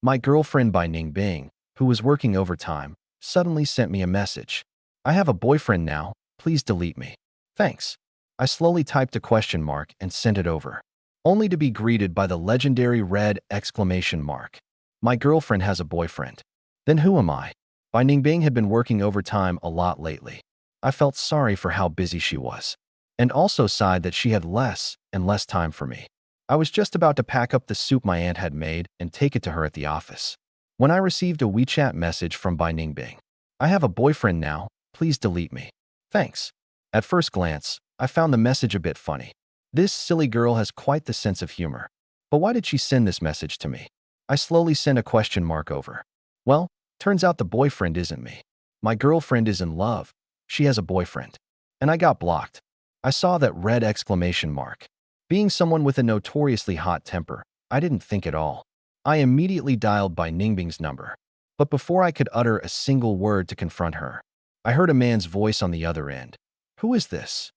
My girlfriend by Ningbing, who was working overtime, suddenly sent me a message. I have a boyfriend now, please delete me. Thanks. I slowly typed a question mark and sent it over, only to be greeted by the legendary red exclamation mark. My girlfriend has a boyfriend. Then who am I? Bai Ningbing had been working overtime a lot lately. I felt sorry for how busy she was, and also sighed that she had less and less time for me. I was just about to pack up the soup my aunt had made and take it to her at the office, when I received a WeChat message from Bai Ningbing. I have a boyfriend now, please delete me. Thanks. At first glance, I found the message a bit funny. This silly girl has quite the sense of humor. But why did she send this message to me? I slowly sent a question mark over. Well, turns out the boyfriend isn't me. My girlfriend is in love. She has a boyfriend. And I got blocked. I saw that red exclamation mark. Being someone with a notoriously hot temper, I didn't think at all. I immediately dialed Bai Ningbing's number. But before I could utter a single word to confront her, I heard a man's voice on the other end. Who is this?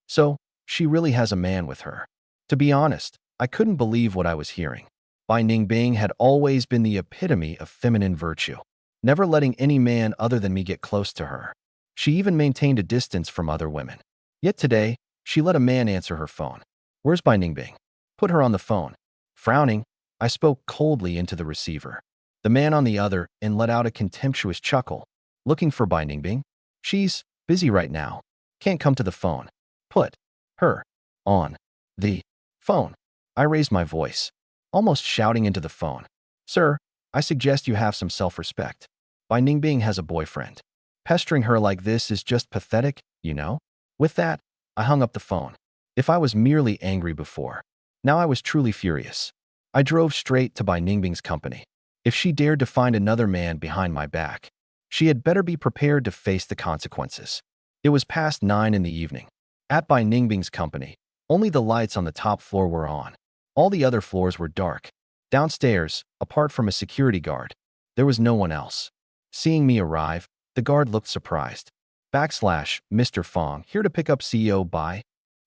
So, she really has a man with her. To be honest, I couldn't believe what I was hearing. Bai Ningbing had always been the epitome of feminine virtue, never letting any man other than me get close to her. She even maintained a distance from other women. Yet today, she let a man answer her phone. Where's Bai Ningbing? Put her on the phone. Frowning, I spoke coldly into the receiver. The man on the other end let out a contemptuous chuckle. Looking for Bai Ningbing? She's busy right now. Can't come to the phone. Put her on the phone. I raised my voice, almost shouting into the phone. Sir, I suggest you have some self-respect. Bai Ningbing has a boyfriend. Pestering her like this is just pathetic, you know? With that, I hung up the phone. If I was merely angry before, now I was truly furious. I drove straight to Bai Ningbing's company. If she dared to find another man behind my back, she had better be prepared to face the consequences. It was past 9 in the evening. At Bai Ningbing's company, only the lights on the top floor were on. All the other floors were dark. Downstairs, apart from a security guard, there was no one else. Seeing me arrive, the guard looked surprised. Mr. Fong, here to pick up CEO Bai.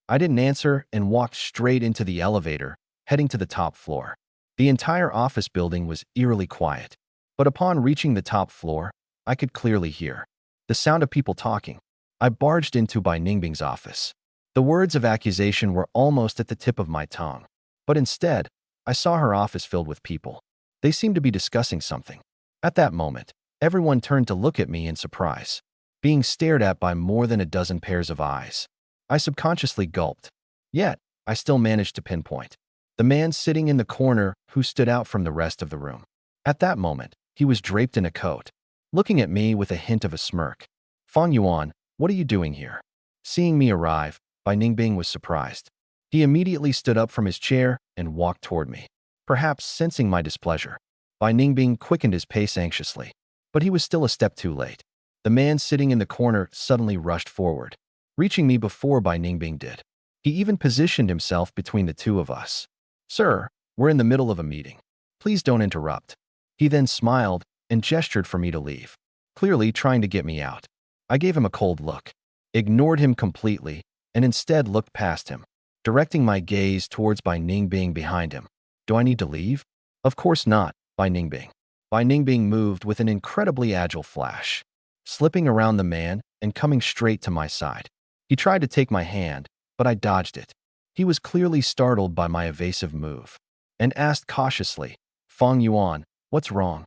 I didn't answer and walked straight into the elevator, heading to the top floor. The entire office building was eerily quiet. But upon reaching the top floor, I could clearly hear the sound of people talking. I barged into Bai Ningbing's office. The words of accusation were almost at the tip of my tongue. But instead, I saw her office filled with people. They seemed to be discussing something. At that moment, everyone turned to look at me in surprise, being stared at by more than a dozen pairs of eyes. I subconsciously gulped. Yet, I still managed to pinpoint the man sitting in the corner who stood out from the rest of the room. At that moment, he was draped in a coat, looking at me with a hint of a smirk. Fong Yuan, what are you doing here? Seeing me arrive, Bai Ningbing was surprised. He immediately stood up from his chair and walked toward me. Perhaps sensing my displeasure, Bai Ningbing quickened his pace anxiously. But he was still a step too late. The man sitting in the corner suddenly rushed forward, reaching me before Bai Ningbing did. He even positioned himself between the two of us. Sir, we're in the middle of a meeting. Please don't interrupt. He then smiled and gestured for me to leave, clearly trying to get me out. I gave him a cold look, ignored him completely, and instead looked past him, directing my gaze towards Bai Ningbing behind him. Do I need to leave? Of course not, Bai Ningbing. Bai Ningbing moved with an incredibly agile flash, slipping around the man and coming straight to my side. He tried to take my hand, but I dodged it. He was clearly startled by my evasive move and asked cautiously, Fong Yuan, what's wrong?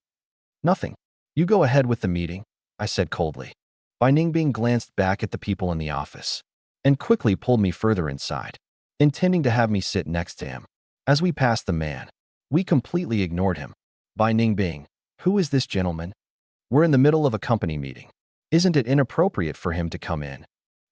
Nothing. You go ahead with the meeting, I said coldly. Bai Ningbing glanced back at the people in the office and quickly pulled me further inside, intending to have me sit next to him. As we passed the man, we completely ignored him. Bai Ningbing, who is this gentleman? We're in the middle of a company meeting. Isn't it inappropriate for him to come in?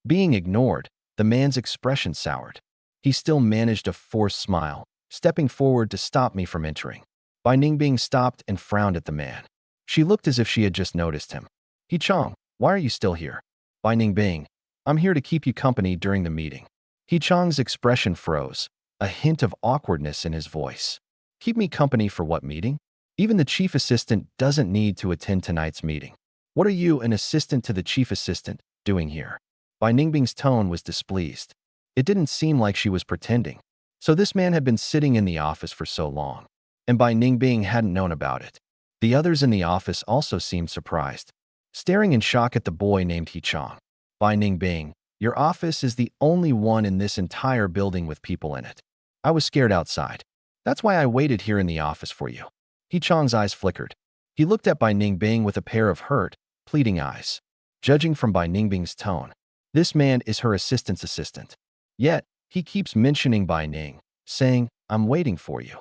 Being ignored, the man's expression soured. He still managed a forced smile, stepping forward to stop me from entering. Bai Ningbing stopped and frowned at the man. She looked as if she had just noticed him. He Chong, why are you still here? Bai Ningbing, I'm here to keep you company during the meeting. He Chong's expression froze, a hint of awkwardness in his voice. Keep me company for what meeting? Even the chief assistant doesn't need to attend tonight's meeting. What are you, an assistant to the chief assistant, doing here? Bai Ningbing's tone was displeased. It didn't seem like she was pretending. So this man had been sitting in the office for so long, and Bai Ningbing hadn't known about it. The others in the office also seemed surprised, staring in shock at the boy named Hee-chong. By Ningbing, your office is the only one in this entire building with people in it. I was scared outside. That's why I waited here in the office for you. Hee-chong's eyes flickered. He looked at Bai Ningbing with a pair of hurt, pleading eyes. Judging from Bai Ningbing's tone, this man is her assistant's assistant. Yet, he keeps mentioning Bai Ning, saying, I'm waiting for you.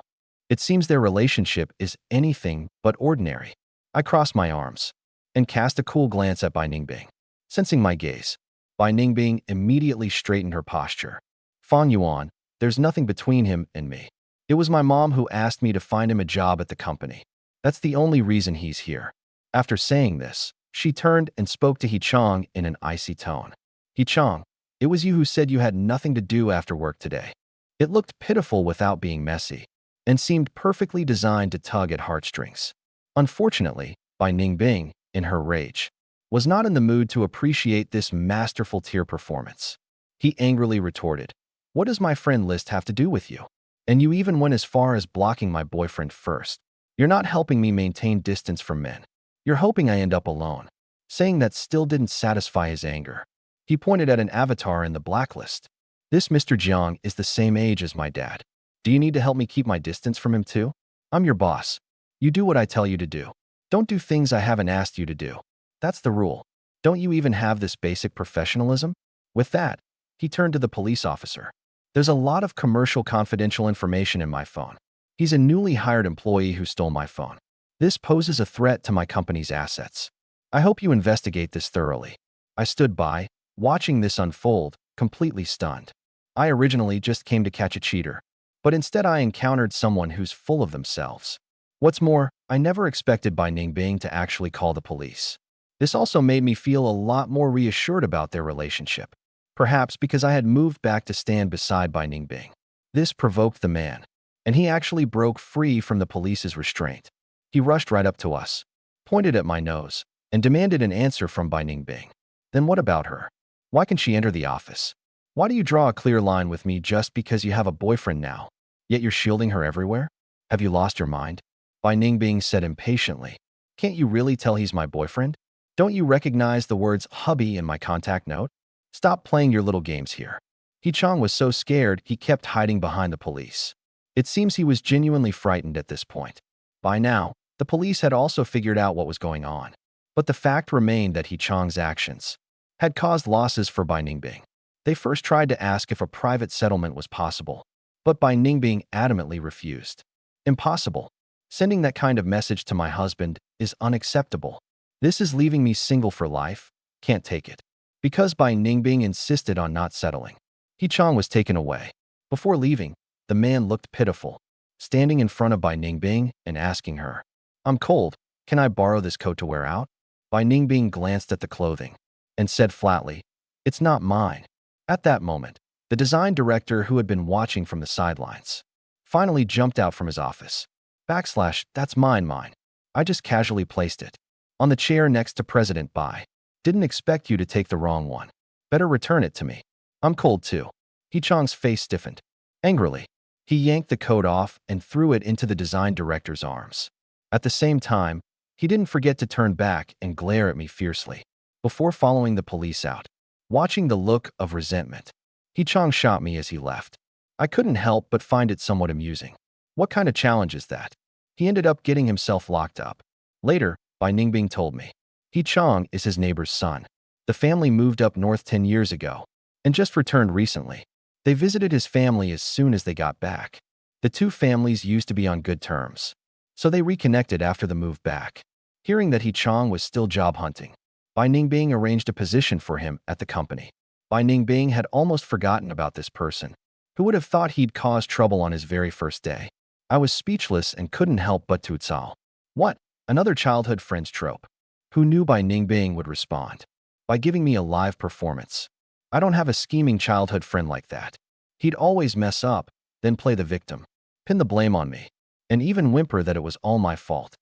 It seems their relationship is anything but ordinary. I crossed my arms and cast a cool glance at Bai Ningbing. Sensing my gaze, Bai Ningbing immediately straightened her posture. Fang Yuan, there's nothing between him and me. It was my mom who asked me to find him a job at the company. That's the only reason he's here. After saying this, she turned and spoke to Hee-chong in an icy tone. Hee-chong, it was you who said you had nothing to do after work today. It looked pitiful without being messy, and seemed perfectly designed to tug at heartstrings. Unfortunately, Bai Ningbing, in her rage, was not in the mood to appreciate this masterful tear performance. He angrily retorted, what does my friend list have to do with you? And you even went as far as blocking my boyfriend first. You're not helping me maintain distance from men. You're hoping I end up alone. Saying that still didn't satisfy his anger. He pointed at an avatar in the blacklist. This Mr. Jiang is the same age as my dad. Do you need to help me keep my distance from him too? I'm your boss. You do what I tell you to do. Don't do things I haven't asked you to do. That's the rule. Don't you even have this basic professionalism? With that, he turned to the police officer. There's a lot of commercial confidential information in my phone. He's a newly hired employee who stole my phone. This poses a threat to my company's assets. I hope you investigate this thoroughly. I stood by, watching this unfold, completely stunned. I originally just came to catch a cheater, but instead I encountered someone who's full of themselves. What's more, I never expected Bai Ningbing to actually call the police. This also made me feel a lot more reassured about their relationship. Perhaps because I had moved back to stand beside Bai Ningbing. This provoked the man, and he actually broke free from the police's restraint. He rushed right up to us, pointed at my nose, and demanded an answer from Bai Ningbing. Then what about her? Why can she enter the office? Why do you draw a clear line with me just because you have a boyfriend now, yet you're shielding her everywhere? Have you lost your mind? Bai Ningbing said impatiently. Can't you really tell he's my boyfriend? Don't you recognize the words hubby in my contact note? Stop playing your little games here. Hee-chong was so scared he kept hiding behind the police. It seems he was genuinely frightened at this point. By now, the police had also figured out what was going on. But the fact remained that Hee-chong's actions had caused losses for Bai Ningbing. They first tried to ask if a private settlement was possible, but Bai Ningbing adamantly refused. Impossible. Sending that kind of message to my husband is unacceptable. This is leaving me single for life. Can't take it. Because Bai Ningbing insisted on not settling, Hee-chong was taken away. Before leaving, the man looked pitiful, standing in front of Bai Ningbing and asking her, I'm cold. Can I borrow this coat to wear out? Bai Ningbing glanced at the clothing and said flatly, It's not mine. At that moment, the design director who had been watching from the sidelines finally jumped out from his office. That's mine. I just casually placed it on the chair next to President Bai. Didn't expect you to take the wrong one. Better return it to me. I'm cold too. Hee-chong's face stiffened. Angrily, he yanked the coat off and threw it into the design director's arms. At the same time, he didn't forget to turn back and glare at me fiercely before following the police out. Watching the look of resentment, Hee-chong shot me as he left. I couldn't help but find it somewhat amusing. What kind of challenge is that? He ended up getting himself locked up. Later, Bai Ningbing told me. Hee-chong is his neighbor's son. The family moved up north 10 years ago and just returned recently. They visited his family as soon as they got back. The two families used to be on good terms, so they reconnected after the move back. Hearing that Hee-chong was still job hunting, Bai Ningbing arranged a position for him at the company. Bai Ningbing had almost forgotten about this person. Who would have thought he'd cause trouble on his very first day? I was speechless and couldn't help but to tsao. What? Another childhood friend's trope. Who knew Bai Ningbing would respond? By giving me a live performance. I don't have a scheming childhood friend like that. He'd always mess up, then play the victim, pin the blame on me, and even whimper that it was all my fault.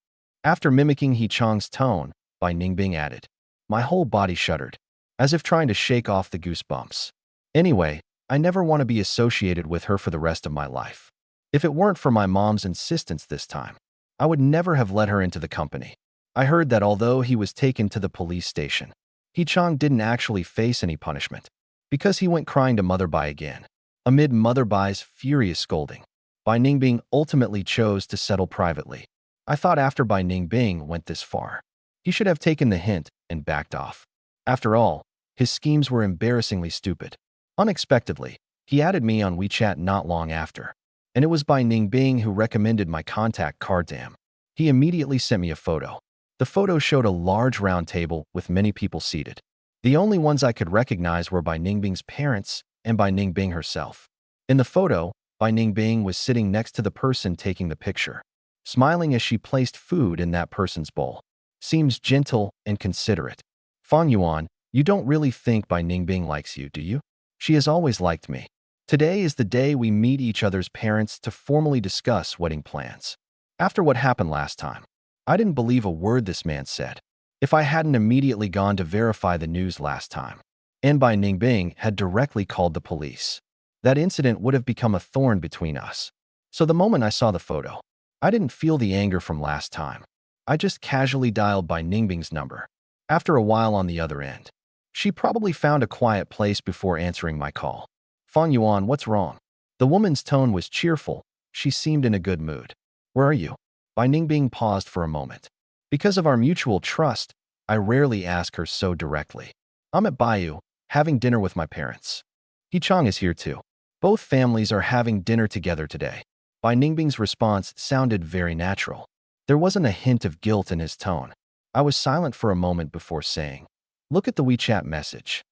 After mimicking Hee-chong's tone, Bai Ningbing added, my whole body shuddered, as if trying to shake off the goosebumps. Anyway, I never want to be associated with her for the rest of my life. If it weren't for my mom's insistence this time, I would never have let her into the company. I heard that although he was taken to the police station, Hee-chang didn't actually face any punishment because he went crying to Mother Bai again. Amid Mother Bai's furious scolding, Bai Ningbing ultimately chose to settle privately. I thought after Bai Ningbing went this far, he should have taken the hint and backed off. After all, his schemes were embarrassingly stupid. Unexpectedly, he added me on WeChat not long after, and it was Bai Ningbing who recommended my contact card to him. He immediately sent me a photo. The photo showed a large round table with many people seated. The only ones I could recognize were Bai Ningbing's parents and Bai Ningbing herself. In the photo, Bai Ningbing was sitting next to the person taking the picture, smiling as she placed food in that person's bowl. Seems gentle and considerate. Fang Yuan, you don't really think Bai Ningbing likes you, do you? She has always liked me. Today is the day we meet each other's parents to formally discuss wedding plans. After what happened last time, I didn't believe a word this man said. If I hadn't immediately gone to verify the news last time, and Bai Ningbing had directly called the police, that incident would have become a thorn between us. So the moment I saw the photo, I didn't feel the anger from last time. I just casually dialed Bai Ningbing's number. After a while on the other end, she probably found a quiet place before answering my call. Fang Yuan, what's wrong? The woman's tone was cheerful. She seemed in a good mood. Where are you? Bai Ningbing paused for a moment. Because of our mutual trust, I rarely ask her so directly. I'm at Bayou, having dinner with my parents. Hee-chang is here too. Both families are having dinner together today. Bai Ningbing's response sounded very natural. There wasn't a hint of guilt in his tone. I was silent for a moment before saying, look at the WeChat message.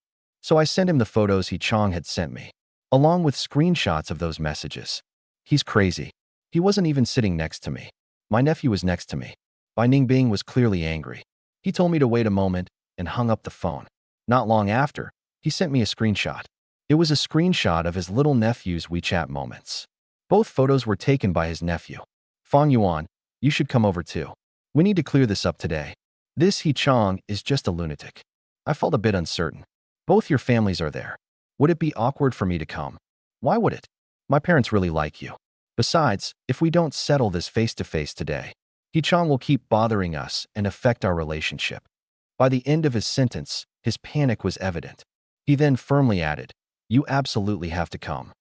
So I sent him the photos Hee-chang had sent me, along with screenshots of those messages. He's crazy. He wasn't even sitting next to me. My nephew was next to me. Bai Ningbing was clearly angry. He told me to wait a moment and hung up the phone. Not long after, he sent me a screenshot. It was a screenshot of his little nephew's WeChat moments. Both photos were taken by his nephew. Fang Yuan, you should come over too. We need to clear this up today. This Hee-chang is just a lunatic. I felt a bit uncertain. Both your families are there. Would it be awkward for me to come? Why would it? My parents really like you. Besides, if we don't settle this face-to-face today, Hee-chang will keep bothering us and affect our relationship. By the end of his sentence, his panic was evident. He then firmly added, you absolutely have to come.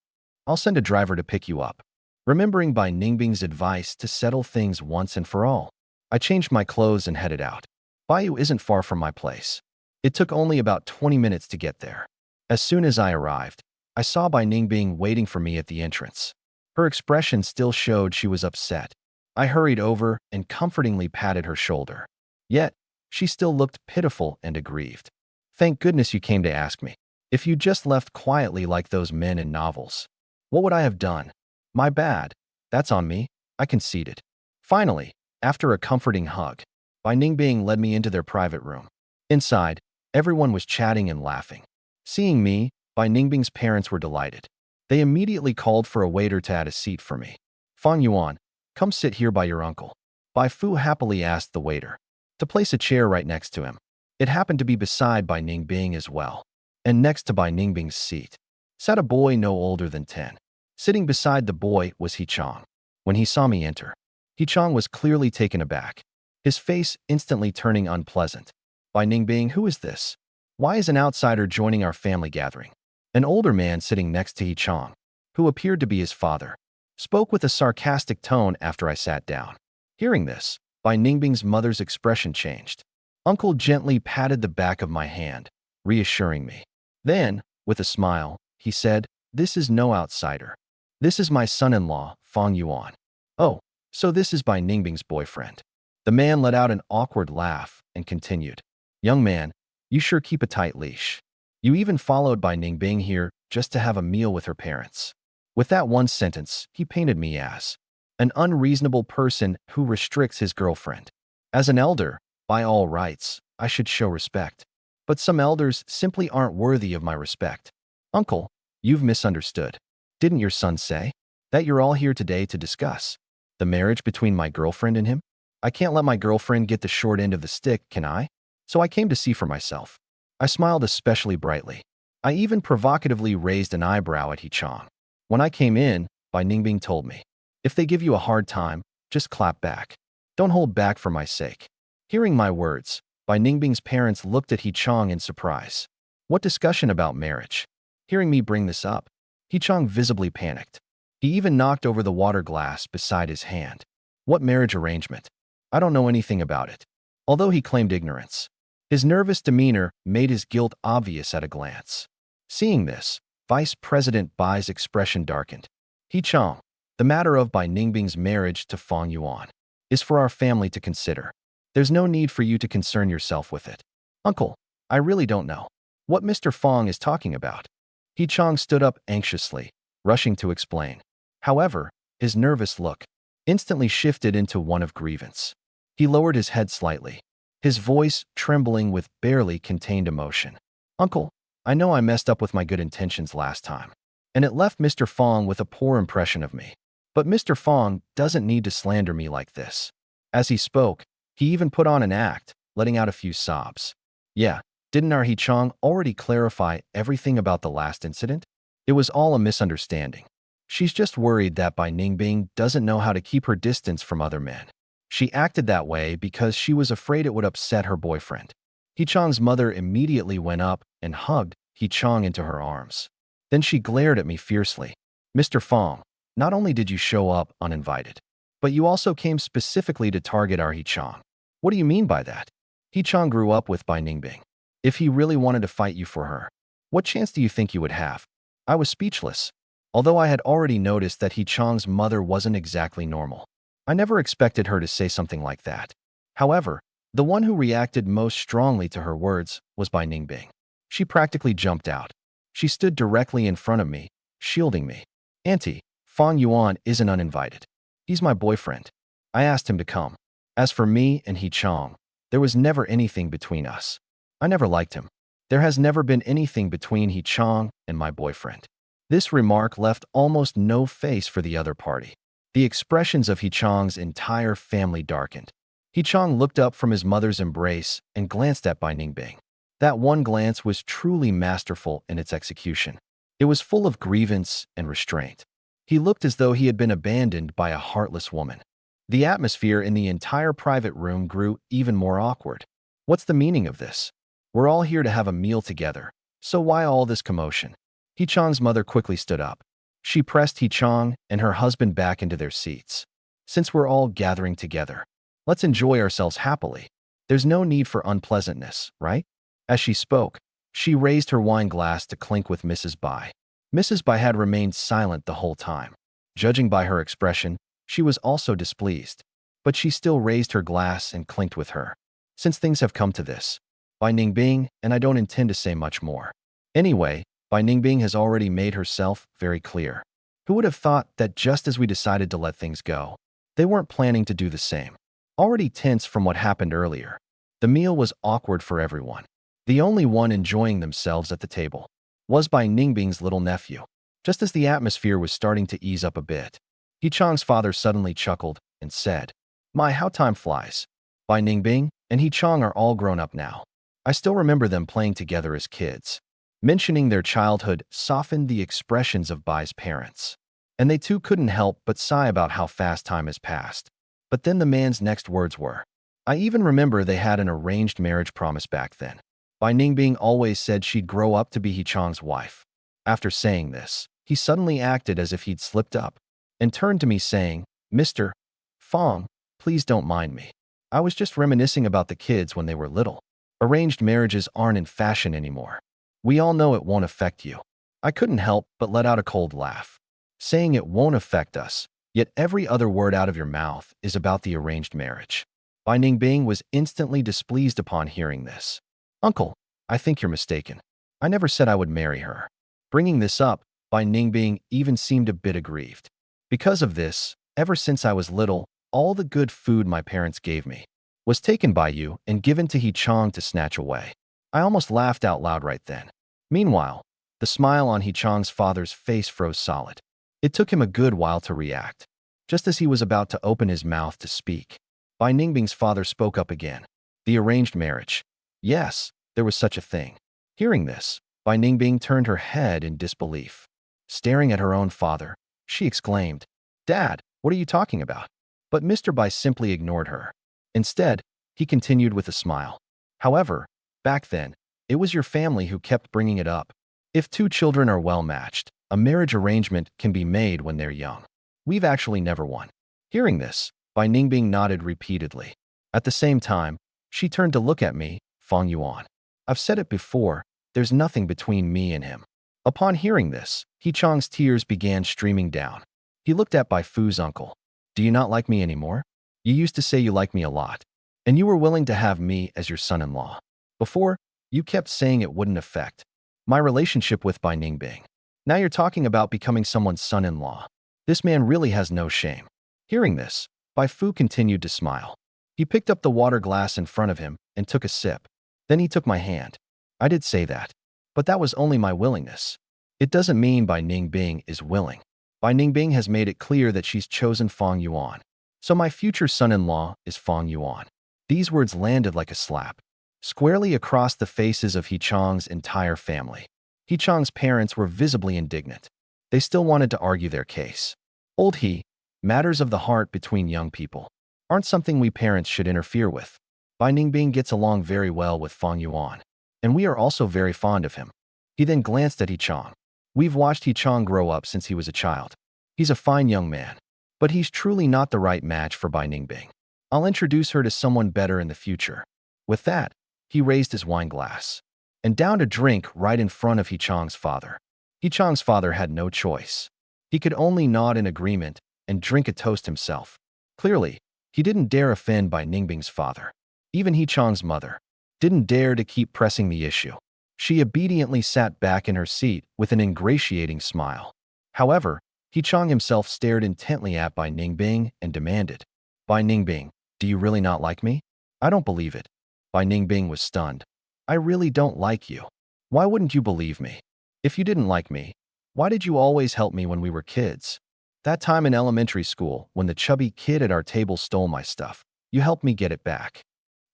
I'll send a driver to pick you up. Remembering Bai Ningbing's advice to settle things once and for all, I changed my clothes and headed out. Bayou isn't far from my place. It took only about 20 minutes to get there. As soon as I arrived, I saw Bai Ningbing waiting for me at the entrance. Her expression still showed she was upset. I hurried over and comfortingly patted her shoulder. Yet, she still looked pitiful and aggrieved. Thank goodness you came to ask me. If you just left quietly like those men in novels, what would I have done? My bad. That's on me. I conceded. Finally, after a comforting hug, Bai Ningbing led me into their private room. Inside, everyone was chatting and laughing. Seeing me, Bai Ningbing's parents were delighted. They immediately called for a waiter to add a seat for me. Fang Yuan, come sit here by your uncle. Bai Fu happily asked the waiter to place a chair right next to him. It happened to be beside Bai Ningbing as well, and next to Bai Ningbing's seat sat a boy no older than 10. Sitting beside the boy was Hee-chang. When he saw me enter, Hee-chang was clearly taken aback, his face instantly turning unpleasant. Bai Ningbing, who is this? Why is an outsider joining our family gathering? An older man sitting next to Hee-chang, who appeared to be his father, spoke with a sarcastic tone after I sat down. Hearing this, Bai Ningbing's mother's expression changed. Uncle gently patted the back of my hand, reassuring me. Then, with a smile, he said, this is no outsider. This is my son-in-law, Fang Yuan. Oh, so this is Bai Ningbing's boyfriend. The man let out an awkward laugh and continued. Young man, you sure keep a tight leash. You even followed Bai Ningbing here just to have a meal with her parents. With that one sentence, he painted me as an unreasonable person who restricts his girlfriend. As an elder, by all rights, I should show respect. But some elders simply aren't worthy of my respect. Uncle, you've misunderstood. Didn't your son say that you're all here today to discuss the marriage between my girlfriend and him? I can't let my girlfriend get the short end of the stick, can I? So I came to see for myself. I smiled especially brightly. I even provocatively raised an eyebrow at Hee-chang. When I came in, Bai Ningbing told me, if they give you a hard time, just clap back. Don't hold back for my sake. Hearing my words, Bai Ningbing's parents looked at He Chong in surprise. What discussion about marriage? Hearing me bring this up, He Chong visibly panicked. He even knocked over the water glass beside his hand. What marriage arrangement? I don't know anything about it. Although he claimed ignorance, his nervous demeanor made his guilt obvious at a glance. Seeing this, Vice President Bai's expression darkened. He Chong, the matter of Bai Ningbing's marriage to Fong Yuan is for our family to consider. There's no need for you to concern yourself with it. Uncle, I really don't know what Mr. Fong is talking about. He Chong stood up anxiously, rushing to explain. However, his nervous look instantly shifted into one of grievance. He lowered his head slightly, his voice trembling with barely contained emotion. Uncle, I know I messed up with my good intentions last time, and it left Mr. Fong with a poor impression of me. But Mr. Fong doesn't need to slander me like this. As he spoke, he even put on an act, letting out a few sobs. Yeah, didn't our He Chong already clarify everything about the last incident? It was all a misunderstanding. She's just worried that Bai Ningbing doesn't know how to keep her distance from other men. She acted that way because she was afraid it would upset her boyfriend. He Chong's mother immediately went up and hugged He Chong into her arms. Then she glared at me fiercely. Mr. Fong, not only did you show up uninvited, but you also came specifically to target our He Chong. What do you mean by that? He Chong grew up with Bai Ningbing. If he really wanted to fight you for her, what chance do you think you would have? I was speechless. Although I had already noticed that He Chong's mother wasn't exactly normal, I never expected her to say something like that. However, the one who reacted most strongly to her words was Bai Ningbing. She practically jumped out. She stood directly in front of me, shielding me. Auntie, Fong Yuan isn't uninvited. He's my boyfriend. I asked him to come. As for me and He Chong, there was never anything between us. I never liked him. There has never been anything between He Chong and my boyfriend. This remark left almost no face for the other party. The expressions of He Chong's entire family darkened. He Chong looked up from his mother's embrace and glanced at Bai Ningbing. That one glance was truly masterful in its execution. It was full of grievance and restraint. He looked as though he had been abandoned by a heartless woman. The atmosphere in the entire private room grew even more awkward. What's the meaning of this? We're all here to have a meal together, so why all this commotion? He Chong's mother quickly stood up. She pressed He Chong and her husband back into their seats. Since we're all gathering together, let's enjoy ourselves happily. There's no need for unpleasantness, right? As she spoke, she raised her wine glass to clink with Mrs. Bai. Mrs. Bai had remained silent the whole time. Judging by her expression, she was also displeased, but she still raised her glass and clinked with her. Since things have come to this, Bai Ningbing, and I don't intend to say much more. Anyway, Bai Ningbing has already made herself very clear. Who would have thought that just as we decided to let things go, they weren't planning to do the same? Already tense from what happened earlier, the meal was awkward for everyone. The only one enjoying themselves at the table was Bai Ningbing's little nephew. Just as the atmosphere was starting to ease up a bit, He Chong's father suddenly chuckled and said, "My, how time flies. Bai Ningbing and He Chong are all grown up now. I still remember them playing together as kids." Mentioning their childhood softened the expressions of Bai's parents, and they too couldn't help but sigh about how fast time has passed. But then the man's next words were, "I even remember they had an arranged marriage promise back then. Bai Ningbing always said she'd grow up to be He Chong's wife." After saying this, he suddenly acted as if he'd slipped up and turned to me saying, "Mr. Fong, please don't mind me. I was just reminiscing about the kids when they were little. Arranged marriages aren't in fashion anymore. We all know it won't affect you." I couldn't help but let out a cold laugh. Saying it won't affect us, yet every other word out of your mouth is about the arranged marriage. Bai Ningbing was instantly displeased upon hearing this. "Uncle, I think you're mistaken. I never said I would marry her." Bringing this up, Bai Ningbing even seemed a bit aggrieved. "Because of this, ever since I was little, all the good food my parents gave me was taken by you and given to He Chong to snatch away." I almost laughed out loud right then. Meanwhile, the smile on He Chong's father's face froze solid. It took him a good while to react. Just as he was about to open his mouth to speak, Bai Ningbing's father spoke up again. "The arranged marriage. Yes, there was such a thing." Hearing this, Bai Ningbing turned her head in disbelief. Staring at her own father, she exclaimed, "Dad, what are you talking about? But Mr. Bai simply ignored her. Instead, he continued with a smile. However, back then, it was your family who kept bringing it up. If two children are well matched, a marriage arrangement can be made when they're young. We've actually never won. Hearing this, Bai Ningbing nodded repeatedly. At the same time, she turned to look at me, Fang Yuan. I've said it before, there's nothing between me and him. Upon hearing this, He Chang's tears began streaming down. He looked at Bai Fu's uncle. Do you not like me anymore? You used to say you like me a lot, and you were willing to have me as your son-in-law. Before, you kept saying it wouldn't affect my relationship with Bai Ningbing. Now you're talking about becoming someone's son-in-law. This man really has no shame. Hearing this, Bai Fu continued to smile. He picked up the water glass in front of him and took a sip. Then he took my hand. I did say that, but that was only my willingness. It doesn't mean Bai Ningbing is willing. Bai Ningbing has made it clear that she's chosen Fang Yuan. So my future son-in-law is Fang Yuan. These words landed like a slap, squarely across the faces of He Chang's entire family. He Chang's parents were visibly indignant. They still wanted to argue their case. Old He, matters of the heart between young people aren't something we parents should interfere with. Bai Ningbing gets along very well with Fang Yuan, and we are also very fond of him. He then glanced at He Chang. We've watched He Chang grow up since he was a child. He's a fine young man, but he's truly not the right match for Bai Ningbing. I'll introduce her to someone better in the future. With that, he raised his wine glass and downed a drink right in front of He Chang's father. He Chang's father had no choice. He could only nod in agreement and drink a toast himself. Clearly, he didn't dare offend Bai Ningbing's father. Even He Chang's mother didn't dare to keep pressing the issue. She obediently sat back in her seat with an ingratiating smile. However, He Chang himself stared intently at Bai Ningbing and demanded, Bai Ningbing, do you really not like me? I don't believe it. Bai Ningbing was stunned. I really don't like you. Why wouldn't you believe me? If you didn't like me, why did you always help me when we were kids? That time in elementary school, when the chubby kid at our table stole my stuff, you helped me get it back.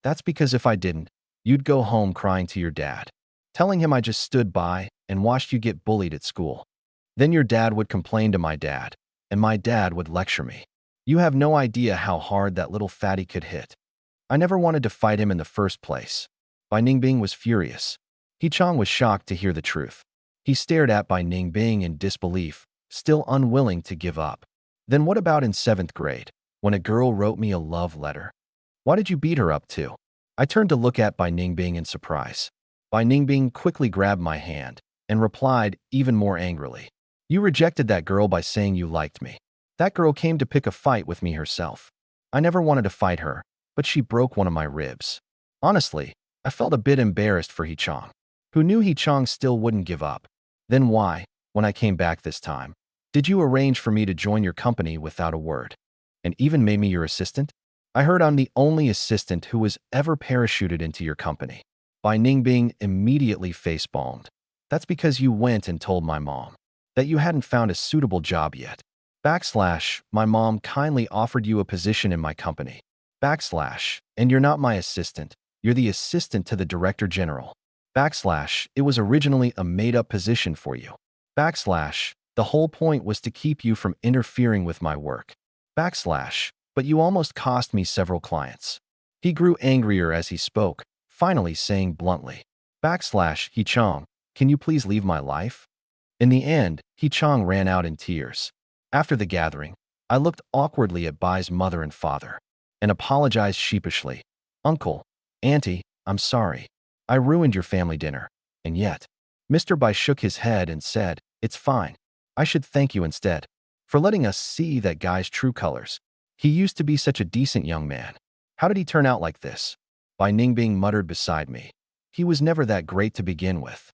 That's because if I didn't, you'd go home crying to your dad, telling him I just stood by and watched you get bullied at school. Then your dad would complain to my dad, and my dad would lecture me. You have no idea how hard that little fatty could hit. I never wanted to fight him in the first place. Bai Ningbing was furious. He Chang was shocked to hear the truth. He stared at Bai Ningbing in disbelief, still unwilling to give up. Then what about in 7th grade, when a girl wrote me a love letter? Why did you beat her up too? I turned to look at Bai Ningbing in surprise. Bai Ningbing quickly grabbed my hand and replied even more angrily. You rejected that girl by saying you liked me. That girl came to pick a fight with me herself. I never wanted to fight her, but she broke one of my ribs. Honestly, I felt a bit embarrassed for He Chang, who knew He Chang still wouldn't give up. Then why, when I came back this time, did you arrange for me to join your company without a word? And even made me your assistant? I heard I'm the only assistant who was ever parachuted into your company. Bai Ningbing immediately face-palmed. That's because you went and told my mom that you hadn't found a suitable job yet. My mom kindly offered you a position in my company. And you're not my assistant. You're the assistant to the director general. It was originally a made-up position for you. The whole point was to keep you from interfering with my work. But you almost cost me several clients. He grew angrier as he spoke, finally saying bluntly, He Chang, can you please leave my life? In the end, He Chang ran out in tears. After the gathering, I looked awkwardly at Bai's mother and father and apologized sheepishly. Uncle, Auntie, I'm sorry. I ruined your family dinner. And yet, Mr. Bai shook his head and said, it's fine. I should thank you instead for letting us see that guy's true colors. He used to be such a decent young man. How did he turn out like this? Bai Ningbing muttered beside me. He was never that great to begin with.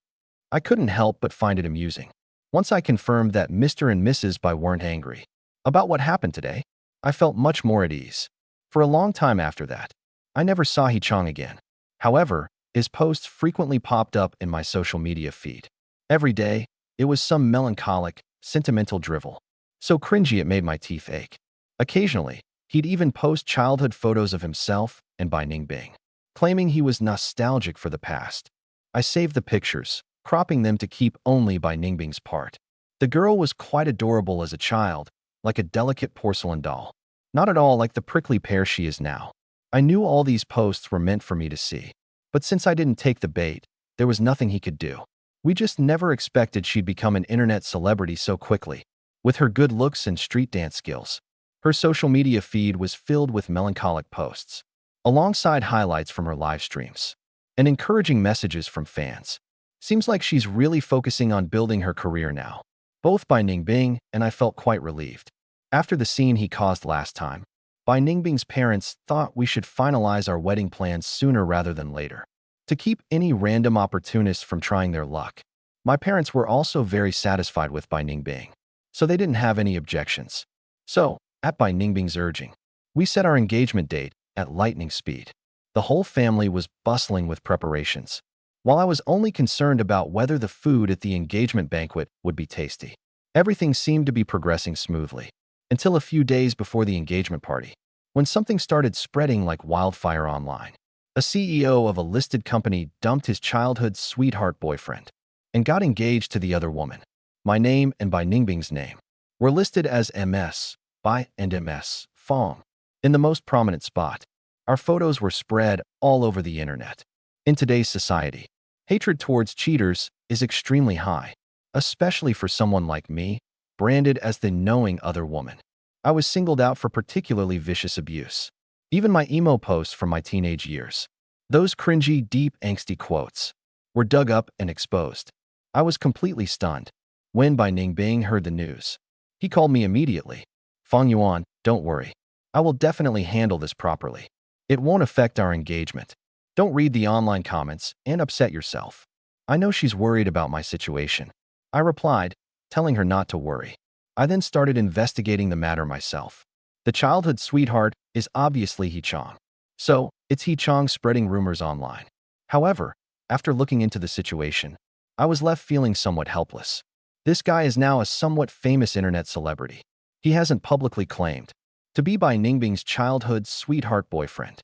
I couldn't help but find it amusing. Once I confirmed that Mr. and Mrs. Bai weren't angry about what happened today, I felt much more at ease. For a long time after that, I never saw He Chang again. However, his posts frequently popped up in my social media feed. Every day, it was some melancholic, sentimental drivel. So cringy it made my teeth ache. Occasionally, he'd even post childhood photos of himself and Bai Ningbing, claiming he was nostalgic for the past. I saved the pictures, cropping them to keep only Bai Ningbing's part. The girl was quite adorable as a child, like a delicate porcelain doll. Not at all like the prickly pear she is now. I knew all these posts were meant for me to see. But since I didn't take the bait, there was nothing he could do. We just never expected she'd become an internet celebrity so quickly. With her good looks and street dance skills, her social media feed was filled with melancholic posts, alongside highlights from her live streams and encouraging messages from fans. Seems like she's really focusing on building her career now. Both Bai Ningbing and I felt quite relieved. After the scene he caused last time, Bai Ningbing's parents thought we should finalize our wedding plans sooner rather than later, to keep any random opportunists from trying their luck. My parents were also very satisfied with Bai Ningbing, so they didn't have any objections. So, at Bai Ningbing's urging, we set our engagement date at lightning speed. The whole family was bustling with preparations, while I was only concerned about whether the food at the engagement banquet would be tasty. Everything seemed to be progressing smoothly, until a few days before the engagement party, when something started spreading like wildfire online. A CEO of a listed company dumped his childhood sweetheart boyfriend and got engaged to the other woman. My name and Bai Ningbing's name were listed as MS, Bai and MS, Fong, in the most prominent spot. Our photos were spread all over the internet. In today's society, hatred towards cheaters is extremely high, especially for someone like me, branded as the knowing other woman. I was singled out for particularly vicious abuse. Even my emo posts from my teenage years, those cringy, deep, angsty quotes, were dug up and exposed. I was completely stunned when Bai Ningbing heard the news. He called me immediately. "Fong Yuan, don't worry. I will definitely handle this properly. It won't affect our engagement. Don't read the online comments and upset yourself. I know she's worried about my situation." I replied, telling her not to worry. I then started investigating the matter myself. The childhood sweetheart is obviously He Chong. So, it's He Chong spreading rumors online. However, after looking into the situation, I was left feeling somewhat helpless. This guy is now a somewhat famous internet celebrity. He hasn't publicly claimed to be Bai Ningbing's childhood sweetheart boyfriend.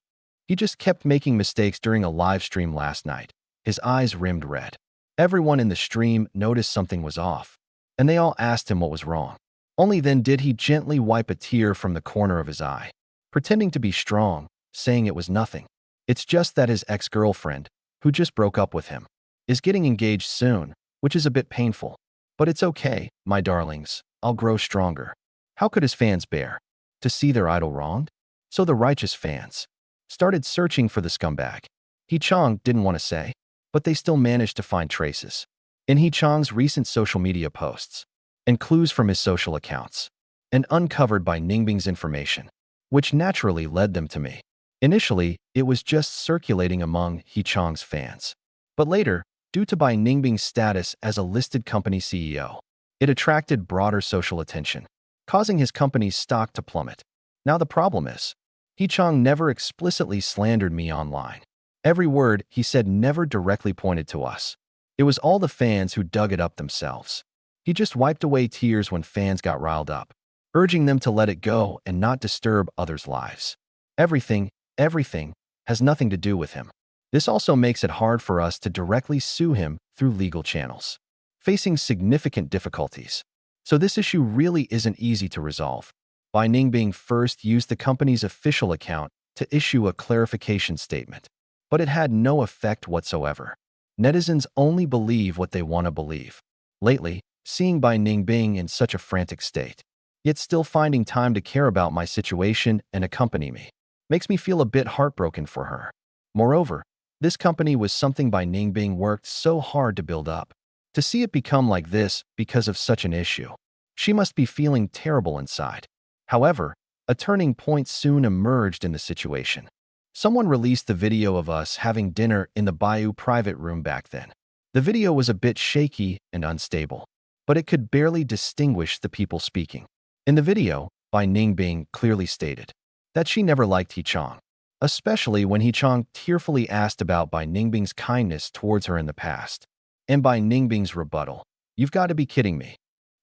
He just kept making mistakes during a live stream last night. His eyes rimmed red. Everyone in the stream noticed something was off, and they all asked him what was wrong. Only then did he gently wipe a tear from the corner of his eye, pretending to be strong, saying it was nothing. It's just that his ex-girlfriend, who just broke up with him, is getting engaged soon, which is a bit painful. But it's okay, my darlings, I'll grow stronger. How could his fans bear to see their idol wronged? So the righteous fans started searching for the scumbag. He Chong didn't want to say, but they still managed to find traces in He Chong's recent social media posts and clues from his social accounts, and uncovered Bai Ningbing's information, which naturally led them to me. Initially, it was just circulating among He Chong's fans. But later, due to Bai Ningbing's status as a listed company CEO, it attracted broader social attention, causing his company's stock to plummet. Now the problem is, He Chong never explicitly slandered me online. Every word he said never directly pointed to us. It was all the fans who dug it up themselves. He just wiped away tears when fans got riled up, urging them to let it go and not disturb others' lives. Everything has nothing to do with him. This also makes it hard for us to directly sue him through legal channels, facing significant difficulties. So this issue really isn't easy to resolve. Bai Ningbing first used the company's official account to issue a clarification statement, but it had no effect whatsoever. Netizens only believe what they want to believe. Lately, seeing Bai Ningbing in such a frantic state, yet still finding time to care about my situation and accompany me, makes me feel a bit heartbroken for her. Moreover, this company was something Bai Ningbing worked so hard to build up. To see it become like this because of such an issue, she must be feeling terrible inside. However, a turning point soon emerged in the situation. Someone released the video of us having dinner in the Bayou private room back then. The video was a bit shaky and unstable, but it could barely distinguish the people speaking. In the video, Bai Ningbing clearly stated that she never liked He Chong, especially when He Chong tearfully asked about Bai Ningbing's kindness towards her in the past. And Bai Ningbing's rebuttal, "You've got to be kidding me."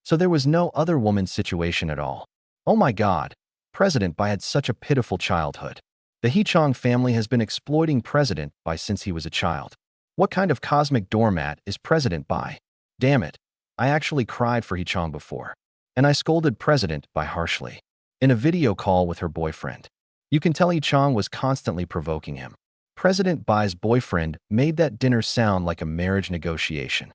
So there was no other woman's situation at all. Oh my God, President Bai had such a pitiful childhood. The He Chong family has been exploiting President Bai since he was a child. What kind of cosmic doormat is President Bai? Damn it, I actually cried for He Chong before, and I scolded President Bai harshly. in a video call with her boyfriend. You can tell Chong was constantly provoking him. President Bai's boyfriend made that dinner sound like a marriage negotiation.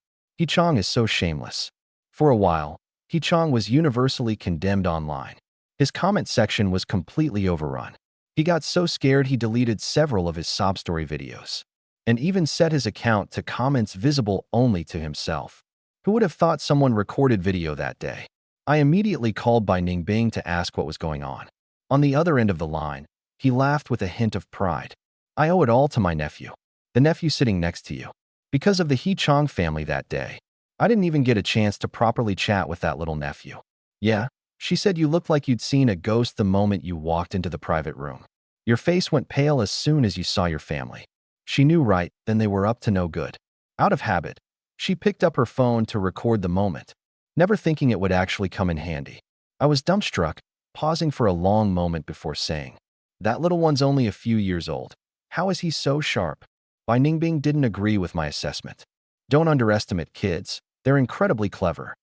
Chong is so shameless. For a while, Chong was universally condemned online. His comment section was completely overrun. He got so scared he deleted several of his sob story videos, and even set his account to comments visible only to himself. Who would have thought someone recorded video that day? I immediately called Bai Ningbing to ask what was going on. On the other end of the line, he laughed with a hint of pride. I owe it all to my nephew. The nephew sitting next to you. Because of the He Chong family that day, I didn't even get a chance to properly chat with that little nephew. Yeah, she said you looked like you'd seen a ghost the moment you walked into the private room. Your face went pale as soon as you saw your family. She knew right then they were up to no good. Out of habit, she picked up her phone to record the moment, never thinking it would actually come in handy. I was dumbstruck, pausing for a long moment before saying, "That little one's only a few years old. How is he so sharp?" Bai Ningbing didn't agree with my assessment. Don't underestimate kids. They're incredibly clever.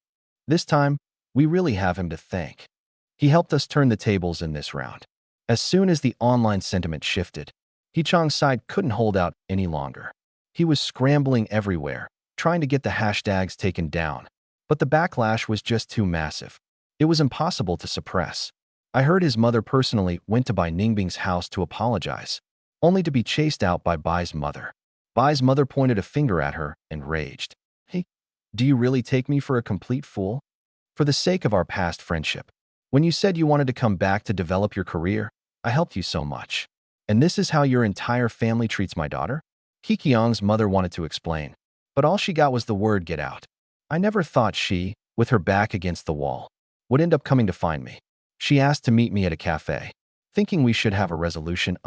This time, we really have him to thank. He helped us turn the tables in this round. As soon as the online sentiment shifted, He Chong's side couldn't hold out any longer. He was scrambling everywhere, trying to get the hashtags taken down. But the backlash was just too massive. It was impossible to suppress. I heard his mother personally went to Bai Ningbing's house to apologize, only to be chased out by Bai's mother. Bai's mother pointed a finger at her and raged. "Hey, do you really take me for a complete fool? For the sake of our past friendship. When you said you wanted to come back to develop your career, I helped you so much. And this is how your entire family treats my daughter?" He Kyung's mother wanted to explain, but all she got was the word "get out." I never thought she, with her back against the wall, would end up coming to find me. She asked to meet me at a cafe, thinking we should have a resolution.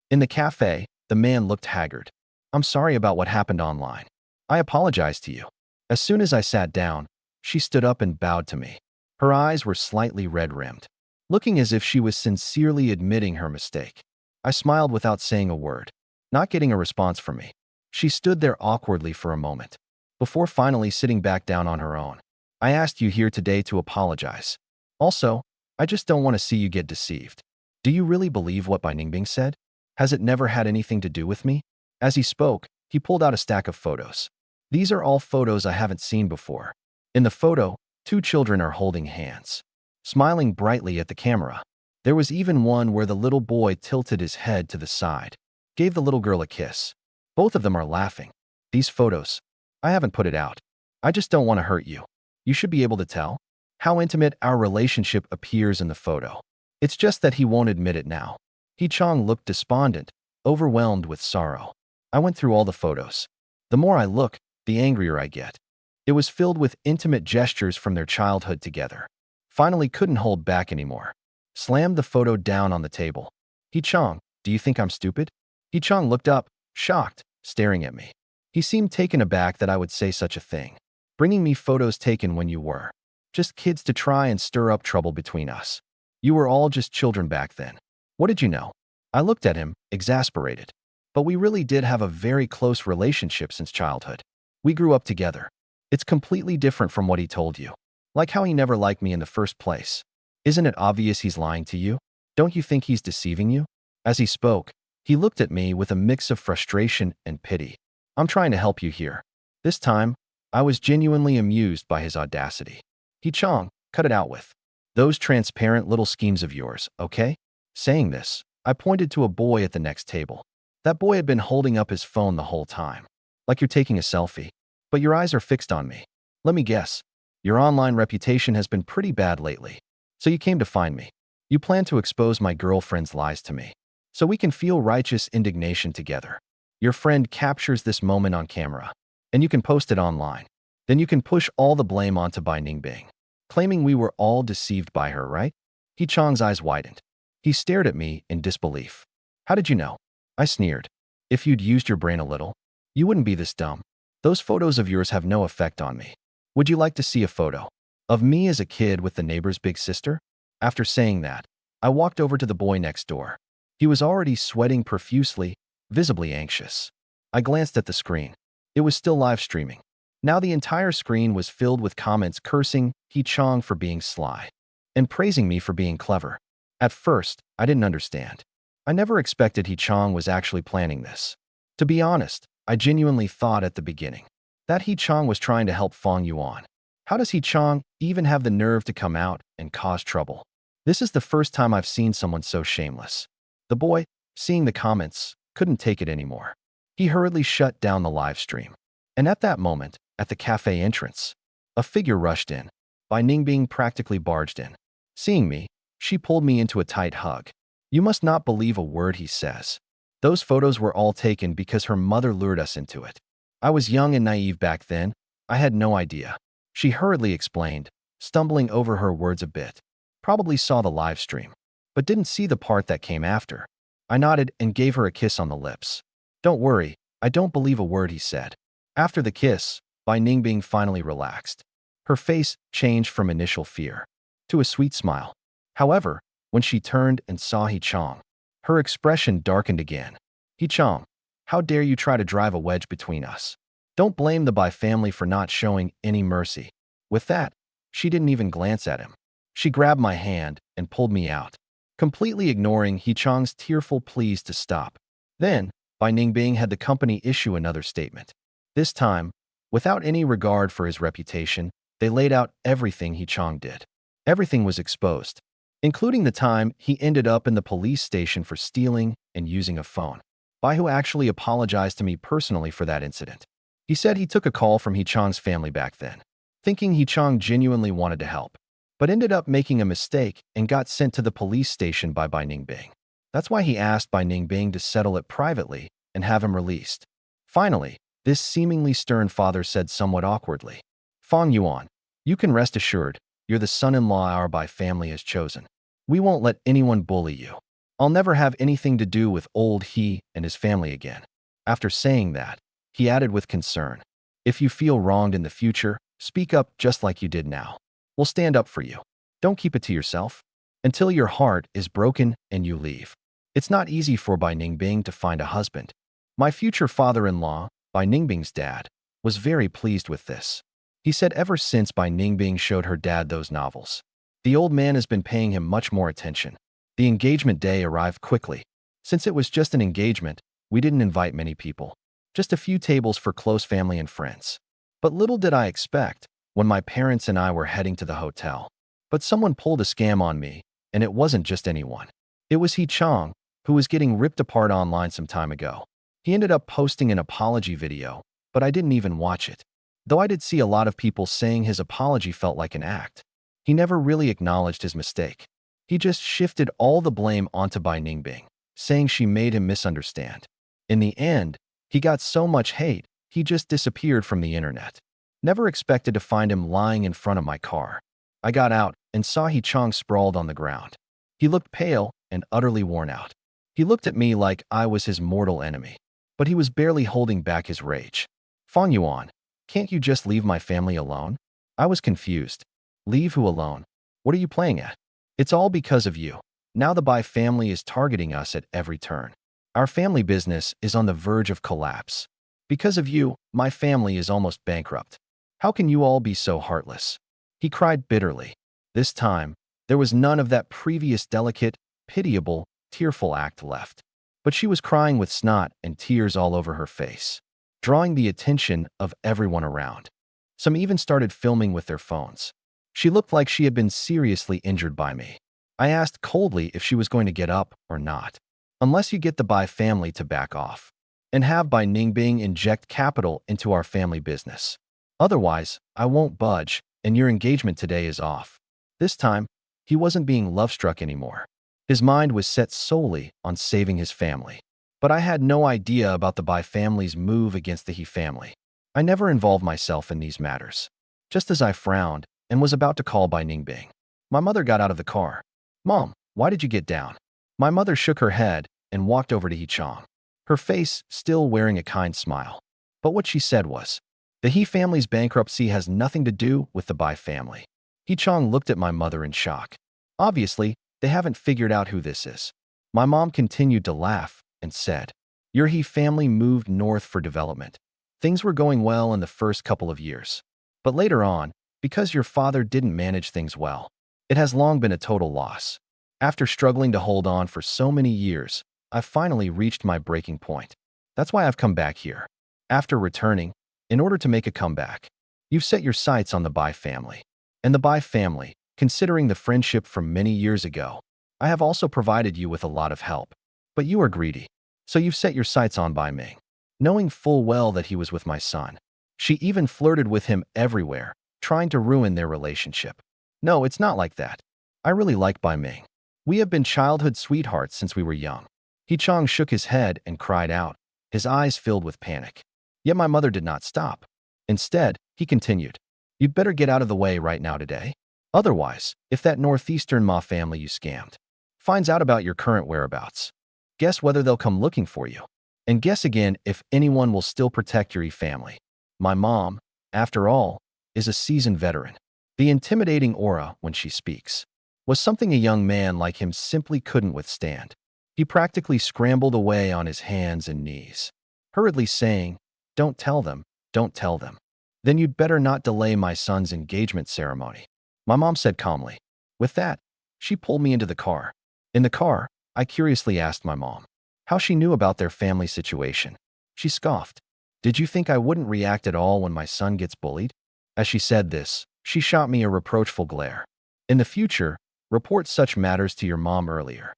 In the cafe, the man looked haggard. "I'm sorry about what happened online. I apologize to you." As soon as I sat down, she stood up and bowed to me. Her eyes were slightly red-rimmed, looking as if she was sincerely admitting her mistake. I smiled without saying a word, not getting a response from me. She stood there awkwardly for a moment, before finally sitting back down on her own. "I asked you here today to apologize. Also, I just don't want to see you get deceived. Do you really believe what Bai Ningbing said? Has it never had anything to do with me?" As he spoke, he pulled out a stack of photos. These are all photos I haven't seen before. In the photo, two children are holding hands, smiling brightly at the camera. There was even one where the little boy tilted his head to the side, gave the little girl a kiss. Both of them are laughing. These photos, I haven't put it out. I just don't want to hurt you. You should be able to tell how intimate our relationship appears in the photo. It's just that he won't admit it now. He Chong looked despondent, overwhelmed with sorrow. I went through all the photos. The more I look, the angrier I get. It was filled with intimate gestures from their childhood together. Finally couldn't hold back anymore. Slammed the photo down on the table. "He Chong, do you think I'm stupid?" He Chong looked up, shocked, staring at me. He seemed taken aback that I would say such a thing. "Bringing me photos taken when you were just kids to try and stir up trouble between us. You were all just children back then. What did you know?" I looked at him, exasperated. But we really did have a very close relationship since childhood. We grew up together. It's completely different from what he told you. Like how he never liked me in the first place. Isn't it obvious he's lying to you? Don't you think he's deceiving you? As he spoke, he looked at me with a mix of frustration and pity. "I'm trying to help you here." This time, I was genuinely amused by his audacity. "He Chong, cut it out with those transparent little schemes of yours, okay?" Saying this, I pointed to a boy at the next table. That boy had been holding up his phone the whole time, like you're taking a selfie. "But your eyes are fixed on me. Let me guess. Your online reputation has been pretty bad lately. So you came to find me. You plan to expose my girlfriend's lies to me, so we can feel righteous indignation together. Your friend captures this moment on camera, and you can post it online. Then you can push all the blame onto Bai Ningbing, claiming we were all deceived by her, right?" He Chong's eyes widened. He stared at me in disbelief. "How did you know?" I sneered. "If you'd used your brain a little, you wouldn't be this dumb. Those photos of yours have no effect on me. Would you like to see a photo of me as a kid with the neighbor's big sister?" After saying that, I walked over to the boy next door. He was already sweating profusely, visibly anxious. I glanced at the screen. It was still live streaming. Now the entire screen was filled with comments cursing He Chong for being sly and praising me for being clever. At first, I didn't understand. I never expected Hee Chong was actually planning this. To be honest, I genuinely thought at the beginning that Hee Chong was trying to help Fong Yuan. How does Hee Chong even have the nerve to come out and cause trouble? This is the first time I've seen someone so shameless. The boy, seeing the comments, couldn't take it anymore. He hurriedly shut down the live stream. And at that moment, at the cafe entrance, a figure rushed in. Bai Ningbing practically barged in. Seeing me, she pulled me into a tight hug. You must not believe a word he says. Those photos were all taken because her mother lured us into it. I was young and naive back then. I had no idea. She hurriedly explained, stumbling over her words a bit. Probably saw the live stream, but didn't see the part that came after. I nodded and gave her a kiss on the lips. Don't worry, I don't believe a word he said. After the kiss, Bai Ningbing finally relaxed. Her face changed from initial fear to a sweet smile. However, when she turned and saw Hee Chong, her expression darkened again. Hee Chong, how dare you try to drive a wedge between us? Don't blame the Bai family for not showing any mercy. With that, she didn't even glance at him. She grabbed my hand and pulled me out, completely ignoring Hee Chong's tearful pleas to stop. Then, Bai Ningbing had the company issue another statement. This time, without any regard for his reputation, they laid out everything Hee Chong did. Everything was exposed, including the time he ended up in the police station for stealing and using a phone. Bai who actually apologized to me personally for that incident. He said he took a call from Hee Chong's family back then, thinking Hee Chong genuinely wanted to help, but ended up making a mistake and got sent to the police station by Bai Ningbing. That's why he asked Bai Ningbing to settle it privately and have him released. Finally, this seemingly stern father said somewhat awkwardly, Fong Yuan, you can rest assured, you're the son-in-law our Bai family has chosen. We won't let anyone bully you. I'll never have anything to do with old he and his family again. After saying that, he added with concern, if you feel wronged in the future, speak up just like you did now. We'll stand up for you. Don't keep it to yourself until your heart is broken and you leave. It's not easy for Bai Ningbing to find a husband. My future father-in-law, Bai Ningbing's dad, was very pleased with this. He said ever since Bai Ningbing showed her dad those novels, the old man has been paying him much more attention. The engagement day arrived quickly. Since it was just an engagement, we didn't invite many people. Just a few tables for close family and friends. But little did I expect when my parents and I were heading to the hotel. But someone pulled a scam on me, and it wasn't just anyone. It was Hee Chong, who was getting ripped apart online some time ago. He ended up posting an apology video, but I didn't even watch it. Though I did see a lot of people saying his apology felt like an act. He never really acknowledged his mistake. He just shifted all the blame onto Bai Ningbing, saying she made him misunderstand. In the end, he got so much hate, he just disappeared from the internet. Never expected to find him lying in front of my car. I got out and saw Hee Chong sprawled on the ground. He looked pale and utterly worn out. He looked at me like I was his mortal enemy, but he was barely holding back his rage. Fong Yuan, can't you just leave my family alone? I was confused. Leave who alone? What are you playing at? It's all because of you. Now the Bai family is targeting us at every turn. Our family business is on the verge of collapse. Because of you, my family is almost bankrupt. How can you all be so heartless? He cried bitterly. This time, there was none of that previous delicate, pitiable, tearful act left. But she was crying with snot and tears all over her face, drawing the attention of everyone around. Some even started filming with their phones. She looked like she had been seriously injured by me. I asked coldly if she was going to get up or not. Unless you get the Bai family to back off and have Bai Ningbing inject capital into our family business. Otherwise, I won't budge, and your engagement today is off. This time, he wasn't being love-struck anymore. His mind was set solely on saving his family. But I had no idea about the Bai family's move against the He family. I never involved myself in these matters. Just as I frowned and was about to call Bai Ningbing, my mother got out of the car. Mom, why did you get down? My mother shook her head and walked over to Hee Chong, her face still wearing a kind smile. But what she said was, the He family's bankruptcy has nothing to do with the Bai family. Hee Chong looked at my mother in shock. Obviously, they haven't figured out who this is. My mom continued to laugh and said, your He family moved north for development. Things were going well in the first couple of years. But later on, because your father didn't manage things well, it has long been a total loss. After struggling to hold on for so many years, I've finally reached my breaking point. That's why I've come back here. After returning, in order to make a comeback, you've set your sights on the Bai family. And the Bai family, considering the friendship from many years ago, I have also provided you with a lot of help. But you are greedy, so you've set your sights on Bai Ming. Knowing full well that he was with my son, she even flirted with him everywhere, trying to ruin their relationship. No, it's not like that. I really like Bai Ming. We have been childhood sweethearts since we were young. He Chong shook his head and cried out, his eyes filled with panic. Yet my mother did not stop. Instead, he continued, "You'd better get out of the way right now today. Otherwise, if that northeastern Ma family you scammed finds out about your current whereabouts, guess whether they'll come looking for you. And guess again if anyone will still protect your family. My mom, after all, is a seasoned veteran." The intimidating aura when she speaks was something a young man like him simply couldn't withstand. He practically scrambled away on his hands and knees, hurriedly saying, "Don't tell them, don't tell them. Then you'd better not delay my son's engagement ceremony," my mom said calmly. With that, she pulled me into the car. In the car, I curiously asked my mom how she knew about their family situation. She scoffed. "Did you think I wouldn't react at all when my son gets bullied?" As she said this, she shot me a reproachful glare. "In the future, report such matters to your mom earlier."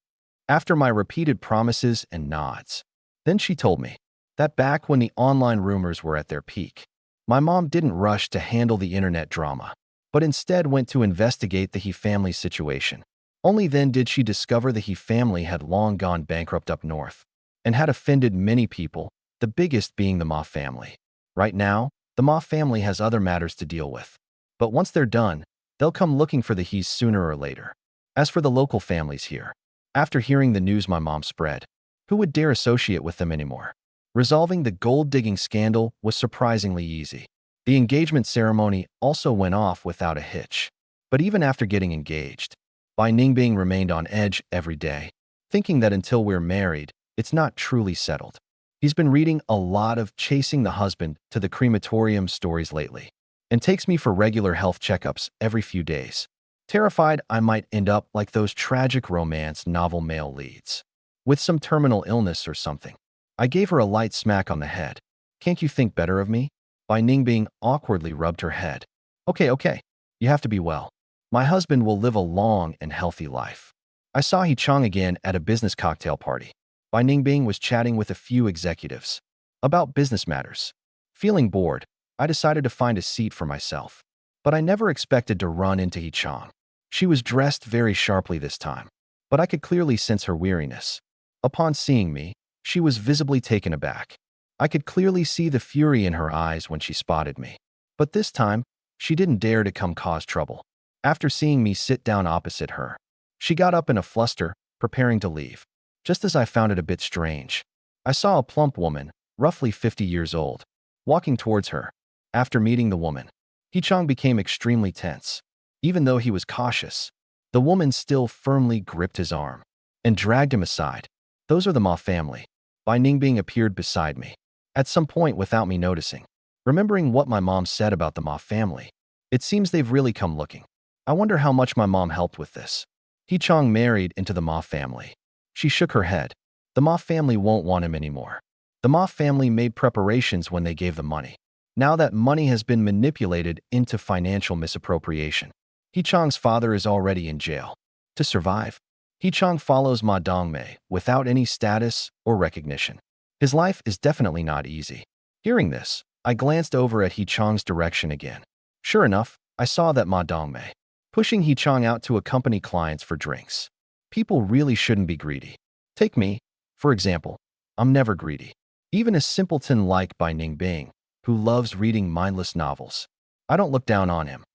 After my repeated promises and nods, then she told me that back when the online rumors were at their peak, my mom didn't rush to handle the internet drama, but instead went to investigate the He family situation. Only then did she discover the He family had long gone bankrupt up north and had offended many people, the biggest being the Ma family. Right now, the Ma family has other matters to deal with, but once they're done, they'll come looking for the He's sooner or later. As for the local families here, after hearing the news my mom spread, who would dare associate with them anymore? Resolving the gold-digging scandal was surprisingly easy. The engagement ceremony also went off without a hitch. But even after getting engaged, Bai Ningbing remained on edge every day, thinking that until we're married, it's not truly settled. He's been reading a lot of Chasing the Husband to the Crematorium stories lately, and takes me for regular health checkups every few days, terrified I might end up like those tragic romance novel male leads, with some terminal illness or something. I gave her a light smack on the head. "Can't you think better of me?" Bai Ningbing awkwardly rubbed her head. Okay. You have to be well. My husband will live a long and healthy life." I saw He Chong again at a business cocktail party. Bai Ningbing was chatting with a few executives about business matters. Feeling bored, I decided to find a seat for myself. But I never expected to run into He Chong. She was dressed very sharply this time, but I could clearly sense her weariness. Upon seeing me, she was visibly taken aback. I could clearly see the fury in her eyes when she spotted me. But this time, she didn't dare to come cause trouble. After seeing me sit down opposite her, she got up in a fluster, preparing to leave. Just as I found it a bit strange, I saw a plump woman, roughly 50 years old, walking towards her. After meeting the woman, He Chong became extremely tense. Even though he was cautious, the woman still firmly gripped his arm and dragged him aside. "Those are the Ma family." Bai Ningbing appeared beside me, at some point without me noticing. Remembering what my mom said about the Ma family, it seems they've really come looking. I wonder how much my mom helped with this. He Chong married into the Ma family. She shook her head. The Ma family won't want him anymore. The Ma family made preparations when they gave the money. Now that money has been manipulated into financial misappropriation. He Chong's father is already in jail. To survive, He Chong follows Ma Dongmei without any status or recognition. His life is definitely not easy. Hearing this, I glanced over at He Chong's direction again. Sure enough, I saw that Ma Dongmei pushing He Chong out to accompany clients for drinks. People really shouldn't be greedy. Take me, for example. I'm never greedy. Even a simpleton like Bai Ningbing, who loves reading mindless novels. I don't look down on him.